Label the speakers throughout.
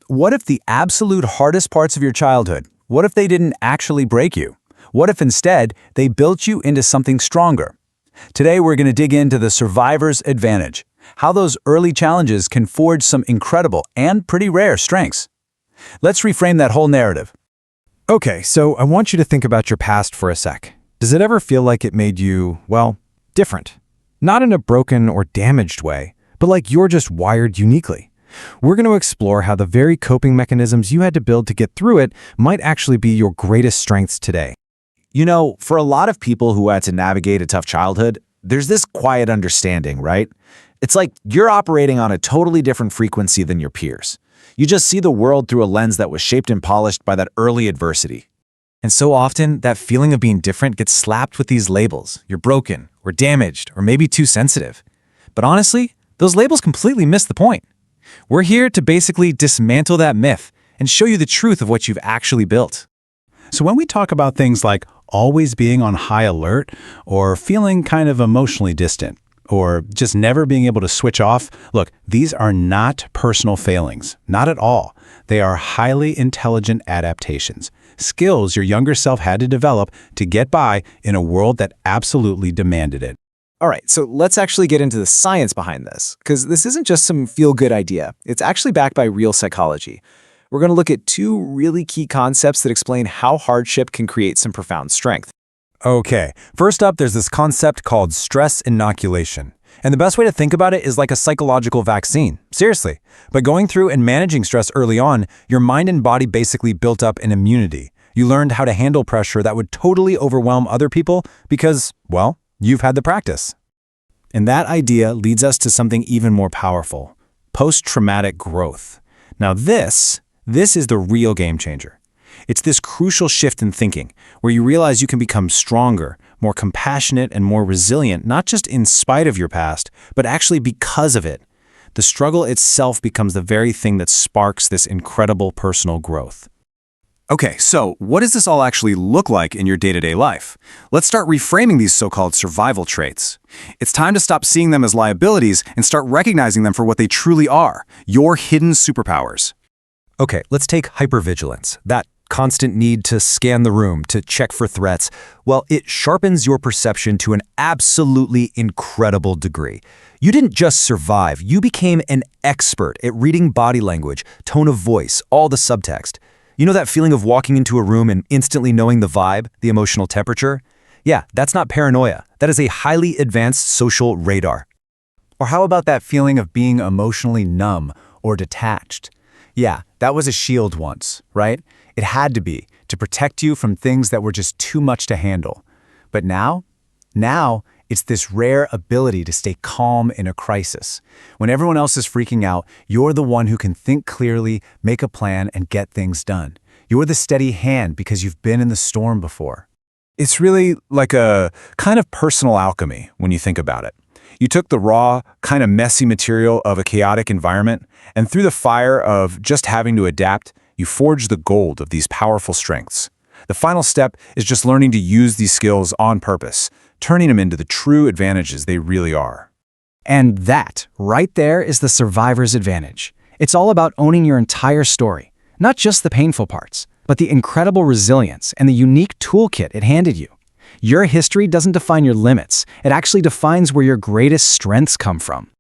Speaker 1: What if the absolute hardest parts of your childhood, what if they didn't actually break you? What if instead they built you into something stronger? Today we're going to dig into the survivor's advantage, how those early challenges can forge some incredible and pretty rare strengths. Let's reframe that whole narrative.
Speaker 2: Okay, so I want you to think about your past for a sec. Does it ever feel like it made you, well, different? Not in a broken or damaged way, but like you're just wired uniquely. We're going to explore how the very coping mechanisms you had to build to get through it might actually be your greatest strengths today.
Speaker 3: For a lot of people who had to navigate a tough childhood, there's this quiet understanding, right? It's like you're operating on a totally different frequency than your peers. You just see the world through a lens that was shaped and polished by that early adversity.
Speaker 2: And so often, that feeling of being different gets slapped with these labels. You're broken, or damaged, or maybe too sensitive. But honestly, those labels completely miss the point. We're here to basically dismantle that myth and show you the truth of what you've actually built.
Speaker 1: So when we talk about things like always being on high alert, or feeling kind of emotionally distant, or just never being able to switch off, look, these are not personal failings, not at all. They are highly intelligent adaptations, skills your younger self had to develop to get by in a world that absolutely demanded it.
Speaker 4: All right, so let's actually get into the science behind this, because this isn't just some feel-good idea. It's actually backed by real psychology. We're going to look at two really key concepts that explain how hardship can create some profound strength.
Speaker 2: Okay, first up, there's this concept called stress inoculation. And the best way to think about it is like a psychological vaccine. Seriously. By going through and managing stress early on, your mind and body basically built up an immunity. You learned how to handle pressure that would totally overwhelm other people because, well, you've had the practice. And that idea leads us to something even more powerful: post-traumatic growth. Now this is the real game changer. It's this crucial shift in thinking where you realize you can become stronger, more compassionate, and more resilient, not just in spite of your past, but actually because of it. The struggle itself becomes the very thing that sparks this incredible personal growth. Okay, so what does this all actually look like in your day-to-day life? Let's start reframing these so-called survival traits. It's time to stop seeing them as liabilities and start recognizing them for what they truly are: your hidden superpowers. Okay, let's take hypervigilance, that constant need to scan the room, to check for threats. Well, it sharpens your perception to an absolutely incredible degree. You didn't just survive, you became an expert at reading body language, tone of voice, all the subtext. You know that feeling of walking into a room and instantly knowing the vibe, the emotional temperature? Yeah, that's not paranoia. That is a highly advanced social radar. Or how about that feeling of being emotionally numb or detached? Yeah, that was a shield once, right? It had to be, to protect you from things that were just too much to handle. But now it's this rare ability to stay calm in a crisis. When everyone else is freaking out, you're the one who can think clearly, make a plan, and get things done. You're the steady hand because you've been in the storm before. It's really like a kind of personal alchemy when you think about it. You took the raw, kind of messy material of a chaotic environment, and through the fire of just having to adapt, you forged the gold of these powerful strengths. The final step is just learning to use these skills on purpose, turning them into the true advantages they really are.
Speaker 4: And that, right there, is the survivor's advantage. It's all about owning your entire story, not just the painful parts, but the incredible resilience and the unique toolkit it handed you. Your history doesn't define your limits. It actually defines where your greatest strengths come from.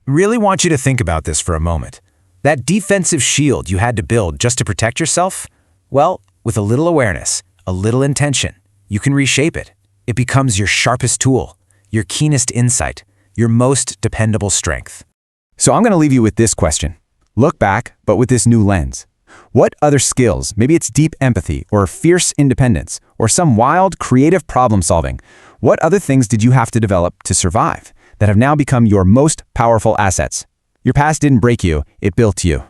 Speaker 2: Really want you to think about this for a moment. That defensive shield you had to build just to protect yourself? Well, with a little awareness, a little intention, you can reshape it. It becomes your sharpest tool, your keenest insight, your most dependable strength. So I'm going to leave you with this question. Look back, but with this new lens. What other skills, maybe it's deep empathy or fierce independence or some wild creative problem solving, what other things did you have to develop to survive that have now become your most powerful assets? Your past didn't break you, it built you.